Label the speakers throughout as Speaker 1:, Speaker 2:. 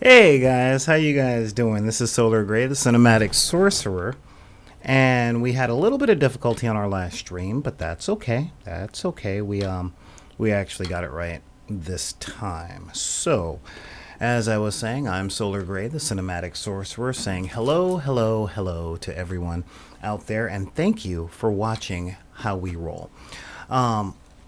Speaker 1: Hey guys, how you guys doing? This is Solar Gray, the Cinematic Sorcerer, and we had a little bit of difficulty on our last stream, but that's okay. That's okay. We actually got it right this time. So, as I was saying, I'm Solar Gray, the Cinematic Sorcerer, saying hello, hello, hello to everyone out there, and thank you for watching How We Roll.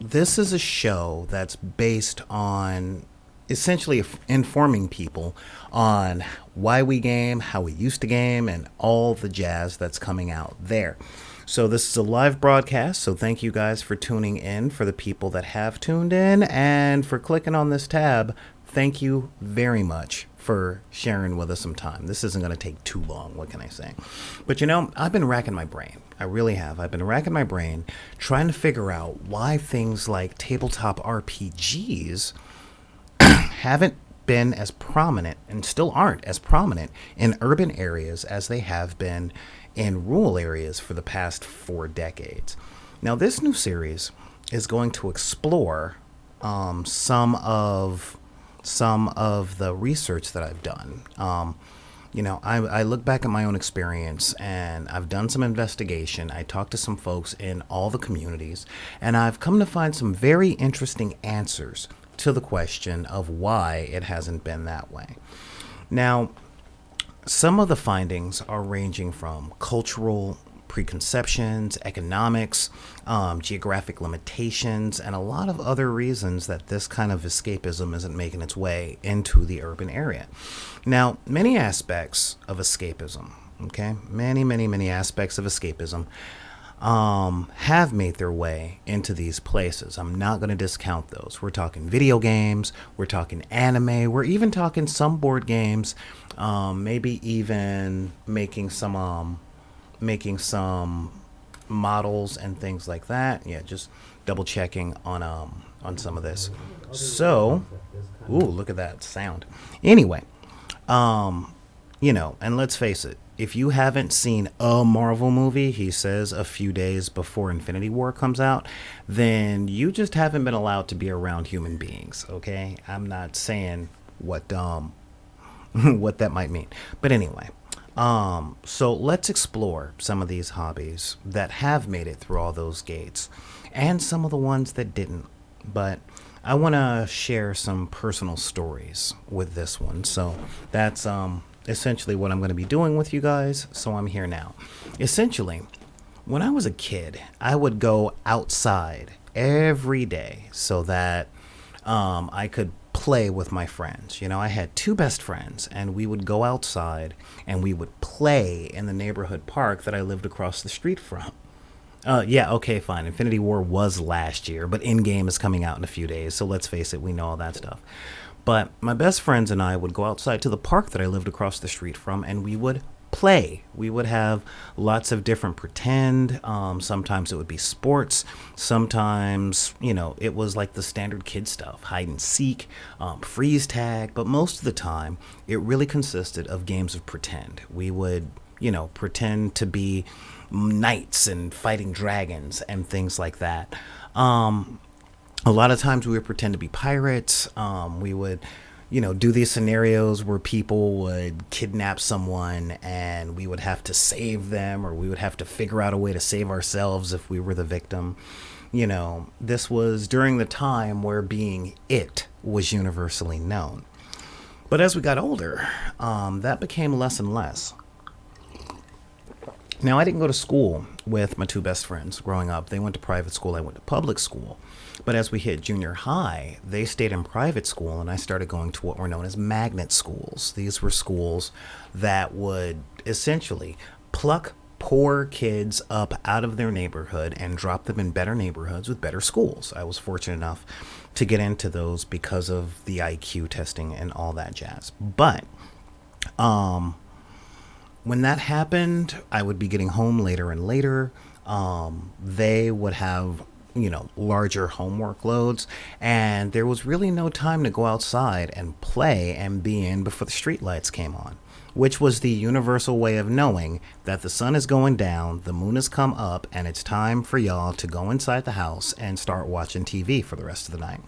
Speaker 1: This is a show that's based on essentially informing people on why we game, how we used to game, and all the jazz that's coming out there. So this is a live broadcast, so thank you guys for tuning in. For the people that have tuned in and for clicking on this tab, thank you very much for sharing with us some time. This isn't going to take too long, what can I say? But I've been racking my brain. I really have. I've been racking my brain trying to figure out why things like tabletop RPGs haven't been as prominent and still aren't as prominent in urban areas as they have been in rural areas for the past 4 decades. Now, this new series is going to explore some of the research that I've done. I look back at my own experience and I've done some investigation. I talked to some folks in all the communities, and I've come to find some very interesting answers to the question of why it hasn't been that way. Now, some of the findings are ranging from cultural preconceptions, economics, geographic limitations, and a lot of other reasons that this kind of escapism isn't making its way into the urban area. Now, many aspects of escapism, many aspects of escapism have made their way into these places. I'm not going to discount those. We're talking video games, we're talking anime, we're even talking some board games, maybe even making some models and things like that. Yeah, just double checking on some of this. So, ooh, look at that sound. Anyway, and let's face it, if you haven't seen a Marvel movie, he says, a few days before Infinity War comes out, then you just haven't been allowed to be around human beings, okay? I'm not saying what what that might mean. But anyway, so let's explore some of these hobbies that have made it through all those gates and some of the ones that didn't. But I want to share some personal stories with this one. So that's essentially what I'm going to be doing with you guys. So I'm here now. Essentially, when I was a kid, I would go outside every day so that I could play with my friends. I had 2 best friends, and we would go outside and we would play in the neighborhood park that I lived across the street from. Yeah, okay, fine. Infinity War was last year, but Endgame is coming out in a few days, so let's face it, we know all that stuff. But my best friends and I would go outside to the park that I lived across the street from, and we would play. We would have lots of different pretend. Sometimes it would be sports. Sometimes, it was like the standard kid stuff, hide and seek, freeze tag. But most of the time, it really consisted of games of pretend. We would, pretend to be knights and fighting dragons and things like that. A lot of times we would pretend to be pirates. We would, do these scenarios where people would kidnap someone and we would have to save them, or we would have to figure out a way to save ourselves if we were the victim. This was during the time where being it was universally known. But as we got older, that became less and less. Now, I didn't go to school with my 2 best friends growing up. They went to private school, I went to public school. But as we hit junior high, they stayed in private school, and I started going to what were known as magnet schools. These were schools that would essentially pluck poor kids up out of their neighborhood and drop them in better neighborhoods with better schools. I was fortunate enough to get into those because of the IQ testing and all that jazz. But when that happened, I would be getting home later and later. They would have, larger homework loads, and there was really no time to go outside and play and be in before the streetlights came on, which was the universal way of knowing that the sun is going down, the moon has come up, and it's time for y'all to go inside the house and start watching TV for the rest of the night.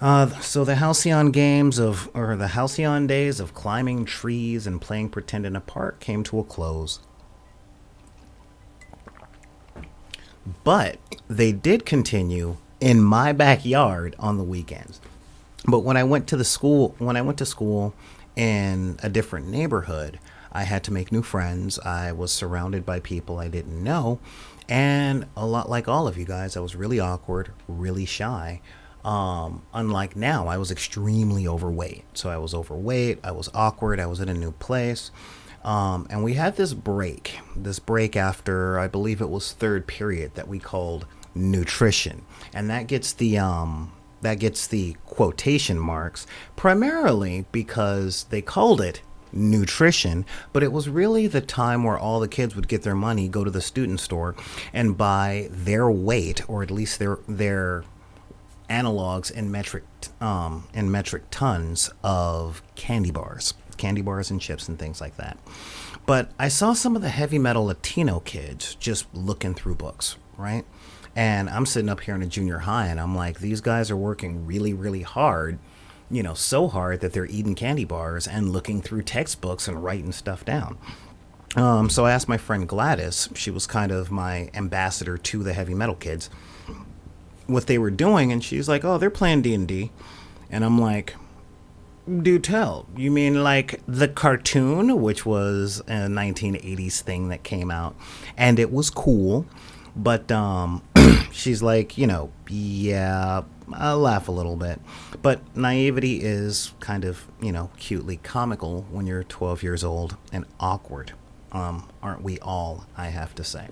Speaker 1: So the halcyon games of, or the halcyon days of climbing trees and playing pretend in a park came to a close. But they did continue in my backyard on the weekends. But when I went to school in a different neighborhood, I had to make new friends. I was surrounded by people I didn't know. And a lot like all of you guys, I was really awkward, really shy. Unlike now, I was extremely overweight. So I was overweight, I was awkward, I was in a new place. And we had this break after, I believe it was third period, that we called nutrition. And that gets the quotation marks primarily because they called it nutrition, but it was really the time where all the kids would get their money, go to the student store, and buy their weight, or at least their analogs in metric tons of candy bars and chips and things like that. But I saw some of the heavy metal Latino kids just looking through books, right? And I'm sitting up here in a junior high, and I'm like, these guys are working really, really hard, so hard that they're eating candy bars and looking through textbooks and writing stuff down. So I asked my friend Gladys, she was kind of my ambassador to the heavy metal kids, what they were doing, and she's like, oh, they're playing D&D. And I'm like, do tell. You mean like the cartoon, which was a 1980s thing that came out, and it was cool, but she's like, yeah, I'll laugh a little bit. But naivety is kind of, cutely comical when you're 12 years old and awkward. Aren't we all, I have to say.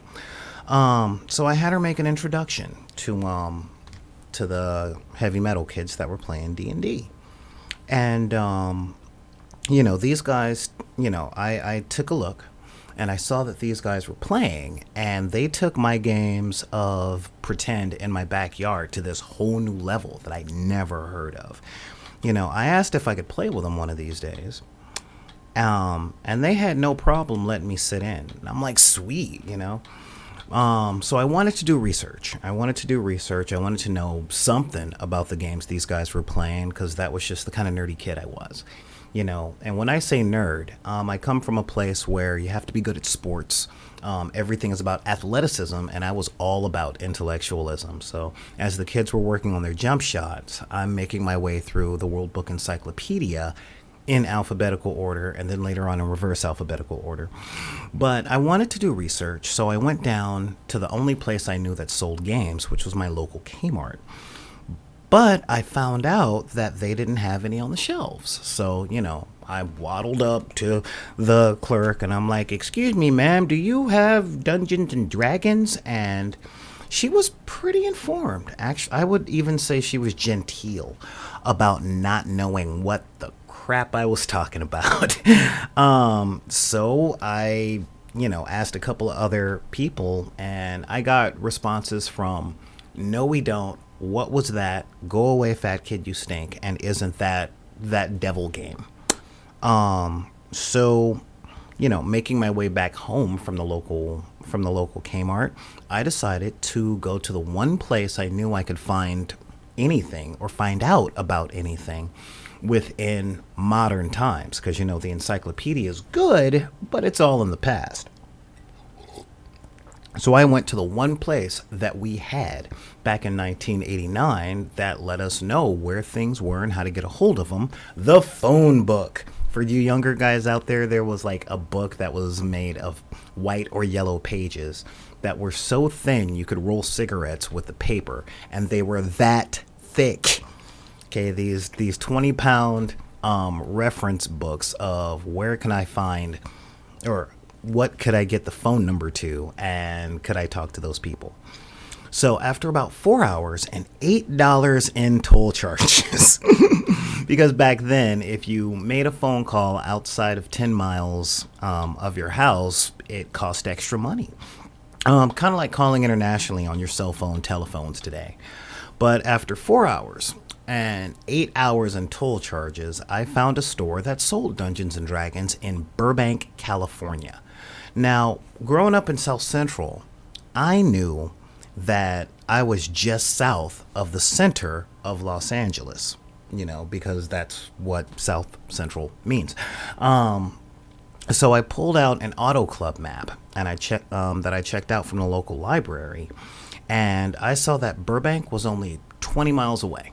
Speaker 1: So I had her make an introduction to the heavy metal kids that were playing D&D. And, these guys, I took a look and I saw that these guys were playing, and they took my games of pretend in my backyard to this whole new level that I never heard of. I asked if I could play with them one of these days. And they had no problem letting me sit in. And I'm like, sweet. So I wanted to do research. I wanted to know something about the games these guys were playing, because that was just the kind of nerdy kid I was. And when I say nerd, I come from a place where you have to be good at sports. Everything is about athleticism, and I was all about intellectualism. So as the kids were working on their jump shots, I'm making my way through the World Book Encyclopedia in alphabetical order, and then later on in reverse alphabetical order. But I wanted to do research, so I went down to the only place I knew that sold games, which was my local Kmart. But I found out that they didn't have any on the shelves. So, I waddled up to the clerk and I'm like, excuse me, ma'am, do you have Dungeons and Dragons? And she was pretty informed. Actually, I would even say she was genteel about not knowing what the crap I was talking about. So I, asked a couple of other people, and I got responses from, no, we don't. What was that? Go away, fat kid, you stink. And isn't that devil game? So, making my way back home from the local Kmart, I decided to go to the one place I knew I could find anything or find out about anything within modern times, because the encyclopedia is good, but it's all in the past. So I went to the one place that we had back in 1989 that let us know where things were and how to get a hold of them. The phone book. For you younger guys out there was like a book that was made of white or yellow pages that were so thin you could roll cigarettes with the paper, and they were that thick. Okay, these 20-pound reference books of where can I find, or what could I get the phone number to, and could I talk to those people? So after about 4 hours and $8 in toll charges, because back then, if you made a phone call outside of 10 miles of your house, it cost extra money. Kind of like calling internationally on your cell phone telephones today. But after 4 hours and 8 hours in toll charges, I found a store that sold Dungeons and Dragons in Burbank, California. Now, growing up in South Central, I knew that I was just south of the center of Los Angeles. because that's what South Central means. So I pulled out an auto club map and I checked that I checked out from the local library, and I saw that Burbank was only 20 miles away.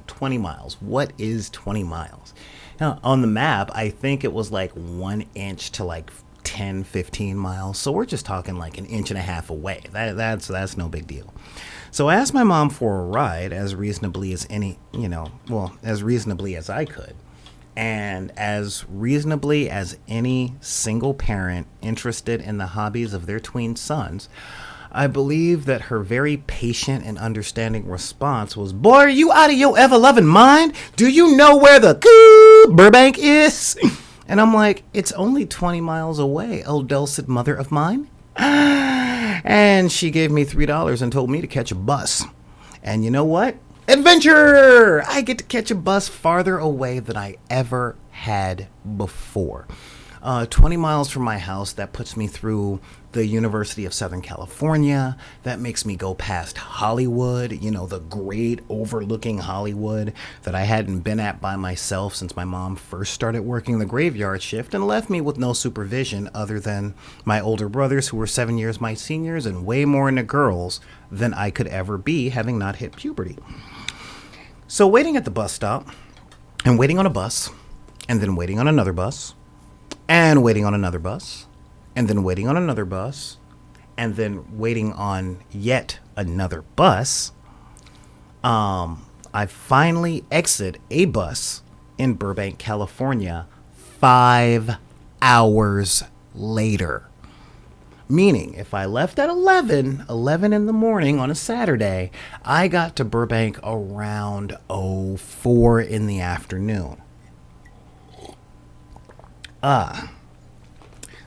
Speaker 1: 20 miles. What is 20 miles? Now, on the map, I think it was like 1 inch to like 10, 15 miles. So we're just talking like an inch and a half away. That's no big deal. So I asked my mom for a ride as reasonably as as reasonably as I could. And as reasonably as any single parent interested in the hobbies of their tween sons, I believe that her very patient and understanding response was, "Boy, are you out of your ever-loving mind? Do you know where the Burbank is?" And I'm like, "It's only 20 miles away, oh dulcet mother of mine." And she gave me $3 and told me to catch a bus. And you know what? Adventure! I get to catch a bus farther away than I ever had before. 20 miles from my house, that puts me through the University of Southern California. That makes me go past Hollywood, the great overlooking Hollywood that I hadn't been at by myself since my mom first started working the graveyard shift and left me with no supervision other than my older brothers, who were 7 years my seniors and way more into girls than I could ever be, having not hit puberty. So waiting at the bus stop and waiting on a bus and then waiting on another bus and waiting on another bus, and then waiting on another bus, and then waiting on yet another bus, I finally exit a bus in Burbank, California, 5 hours later. Meaning, if I left at 11 in the morning on a Saturday, I got to Burbank around 4 in the afternoon.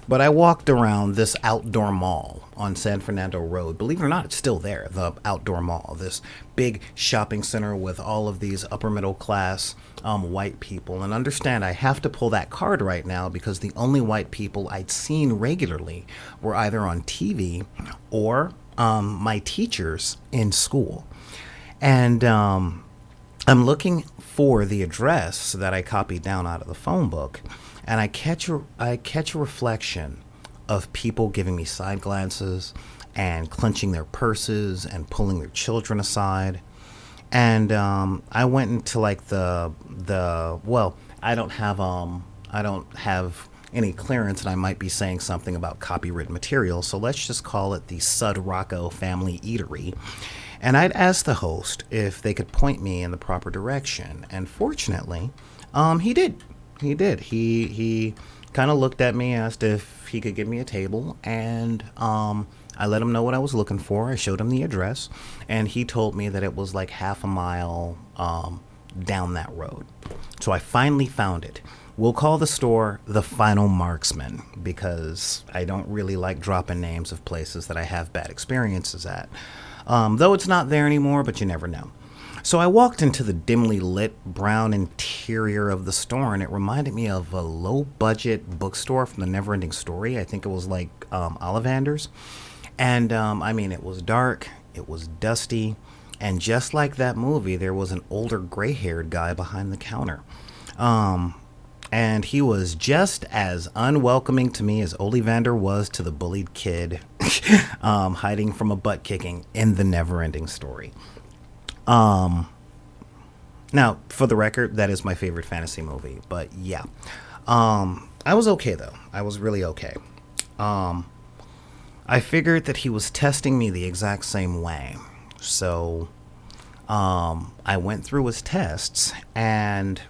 Speaker 1: But I walked around this outdoor mall on San Fernando Road. Believe it or not, it's still there, the outdoor mall. This big shopping center with all of these upper middle class white people. And understand, I have to pull that card right now because the only white people I'd seen regularly were either on TV or my teachers in school. And I'm looking for the address that I copied down out of the phone book. And I catch a reflection of people giving me side glances and clenching their purses and pulling their children aside. And I went into like I don't have any clearance, and I might be saying something about copywritten material. So let's just call it the Sud Rocco Family Eatery. And I'd asked the host if they could point me in the proper direction. And fortunately, he did. He kind of looked at me, asked if he could give me a table, and I let him know what I was looking for. I showed him the address, and he told me that it was like half a mile down that road. So I finally found it. We'll call the store The Final Marksman because I don't really like dropping names of places that I have bad experiences at. Though it's not there anymore, but you never know. So I walked into the dimly lit brown interior of the store, and it reminded me of a low-budget bookstore from the Neverending Story. I think it was like Ollivander's. And, it was dark, it was dusty, and just like that movie, there was an older gray-haired guy behind the counter. And he was just as unwelcoming to me as Ollivander was to the bullied kid hiding from a butt-kicking in the Neverending Story. Now, for the record, that is my favorite fantasy movie, but yeah. I was okay, though. I was really okay. I figured that he was testing me the exact same way. So, I went through his tests, and,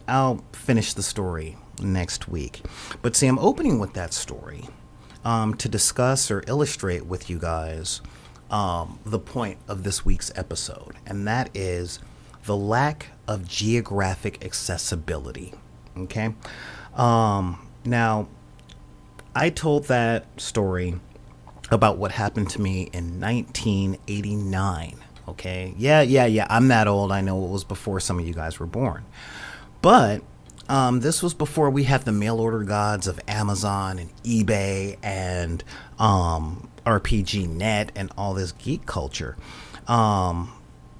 Speaker 1: I'll finish the story next week. But see, I'm opening with that story, to discuss or illustrate with you guys the point of this week's episode, and that is the lack of geographic accessibility. Okay? Now, I told that story about what happened to me in 1989. Okay? Yeah, I'm that old. I know it was before some of you guys were born. But this was before we had the mail order gods of Amazon and eBay and RPG Net and all this geek culture.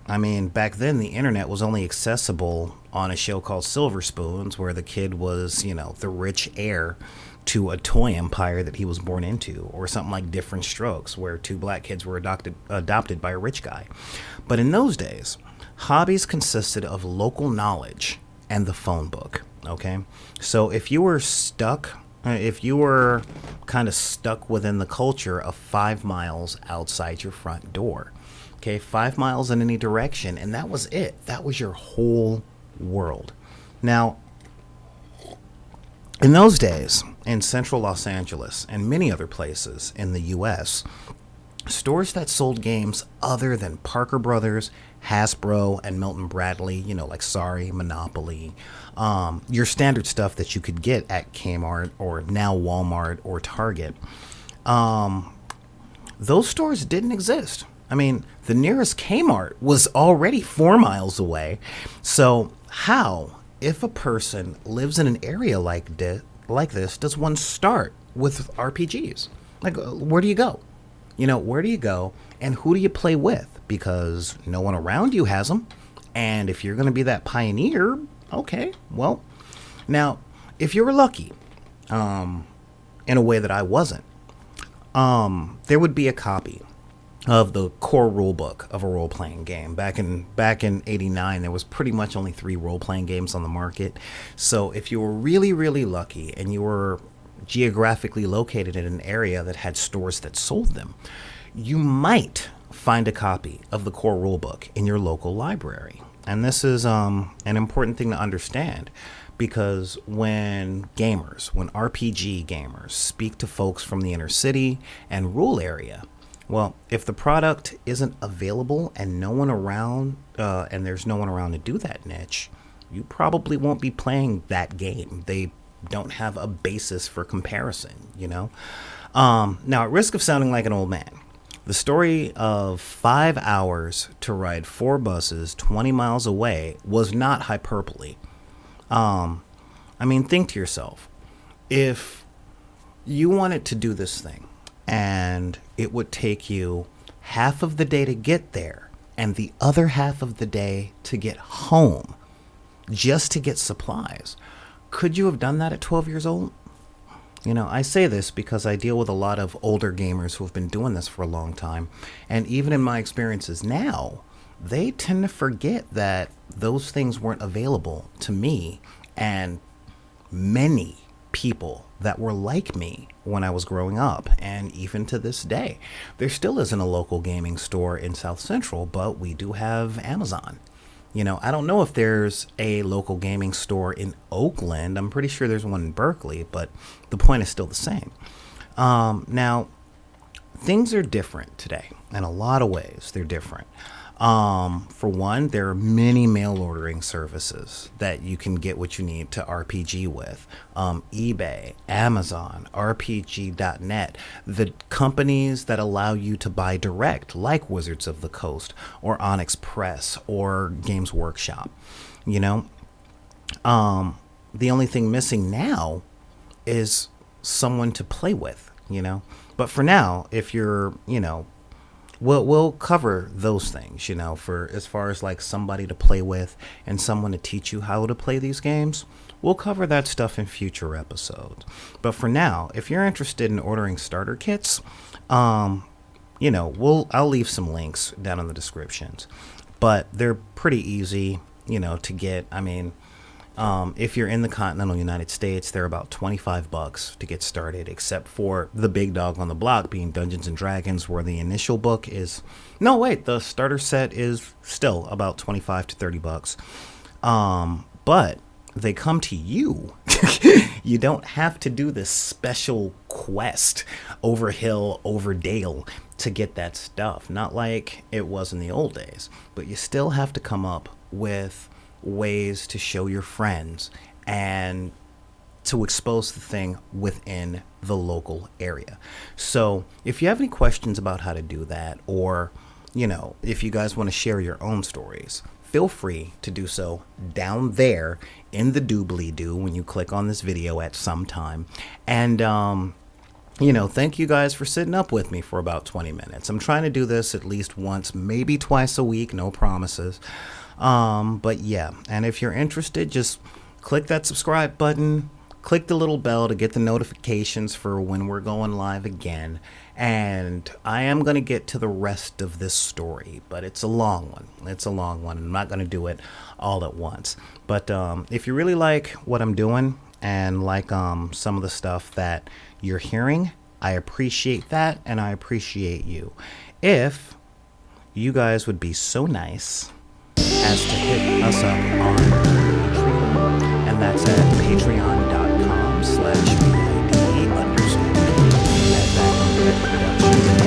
Speaker 1: I mean, back then the internet was only accessible on a show called Silver Spoons, where the kid was, the rich heir to a toy empire that he was born into, or something like Different Strokes, where two black kids were adopted by a rich guy. But in those days, hobbies consisted of local knowledge and the phone book. Okay, so if you were kind of stuck within the culture of 5 miles outside your front door, okay, 5 miles in any direction, and that was it. That was your whole world. Now, in those days, in central Los Angeles and many other places in the U.S., stores that sold games other than Parker Brothers, Hasbro, and Milton Bradley, like Sorry, Monopoly, your standard stuff that you could get at Kmart or now Walmart or Target, those stores didn't exist. I mean, the nearest Kmart was already 4 miles away. So how, if a person lives in an area like this, does one start with RPGs? Like, where do you go? Where do you go and who do you play with? Because no one around you has them. And if you're going to be that pioneer, okay, well, now, if you were lucky, in a way that I wasn't, there would be a copy of the core rule book of a role-playing game. Back in '89, there was pretty much only 3 role-playing games on the market. So if you were really, really lucky and you were geographically located in an area that had stores that sold them, you might find a copy of the core rulebook in your local library. And this is an important thing to understand, because when RPG gamers speak to folks from the inner city and rural area, well, if the product isn't available and no one around, and there's no one around to do that niche, you probably won't be playing that game. They don't have a basis for comparison, Now, at risk of sounding like an old man, the story of 5 hours to ride 4 buses 20 miles away was not hyperbole. Think to yourself, if you wanted to do this thing and it would take you half of the day to get there and the other half of the day to get home just to get supplies, could you have done that at 12 years old? I say this because I deal with a lot of older gamers who have been doing this for a long time. And even in my experiences now, they tend to forget that those things weren't available to me and many people that were like me when I was growing up. And even to this day, there still isn't a local gaming store in South Central, but we do have Amazon. I don't know if there's a local gaming store in Oakland. I'm pretty sure there's one in Berkeley, but the point is still the same. Now, things are different today. In a lot of ways, they're different. For one, there are many mail ordering services that you can get what you need to RPG with. eBay, Amazon, RPG.net, the companies that allow you to buy direct, like Wizards of the Coast or Onyx Press or Games Workshop. The only thing missing now is someone to play with, But for now, if you're, we'll cover those things, for as far as like somebody to play with and someone to teach you how to play these games. We'll cover that stuff in future episodes. But for now, if you're interested in ordering starter kits, I'll leave some links down in the descriptions. But they're pretty easy, to get. If you're in the continental United States, they're about $25 to get started, except for the big dog on the block being Dungeons and Dragons, where the initial book is, the starter set is still about $25 to $30. But they come to you. You don't have to do this special quest over hill, over dale to get that stuff. Not like it was in the old days, but you still have to come up with ways to show your friends and to expose the thing within the local area. So if you have any questions about how to do that, or if you guys want to share your own stories, feel free to do so down there in the doobly-doo when you click on this video at some time. And thank you guys for sitting up with me for about 20 minutes. I'm trying to do this at least once, maybe twice a week, no promises. But yeah, and if you're interested, just click that subscribe button, click the little bell to get the notifications for when we're going live again. And I am going to get to the rest of this story, but it's a long one. It's a long one. I'm not going to do it all at once. But if you really like what I'm doing and like some of the stuff that you're hearing, I appreciate that, and I appreciate you. If you guys would be so nice as to hit us up on Patreon, and that's at patreon.com/bidp_.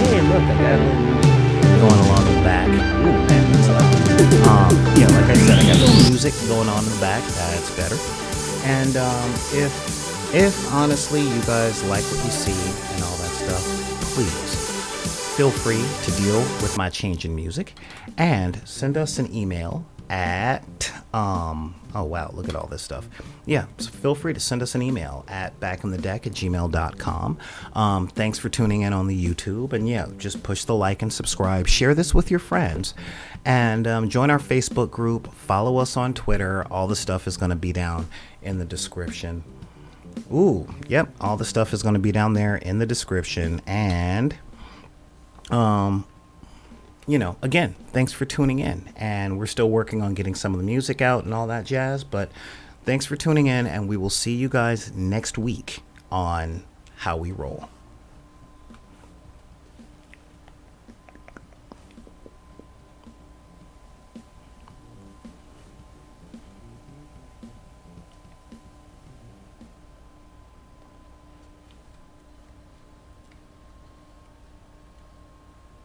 Speaker 1: Hey, look, I got a little music going along in the back. Ooh, man, that's loud. Yeah, like I said, I got a little music going on in the back. That's better. And if honestly you guys like what you see and all that stuff, please feel free to deal with my change in music and send us an email at oh wow, look at all this stuff. Yeah, so feel free to send us an email at backinthedeck@gmail.com. Thanks for tuning in on the YouTube, and yeah, just push the like and subscribe, share this with your friends, and join our Facebook group, follow us on Twitter. All the stuff is going to be down in the description. Ooh, yep, all the stuff is going to be down there in the description. And again, thanks for tuning in, and we're still working on getting some of the music out and all that jazz, but thanks for tuning in, and we will see you guys next week on How We Roll.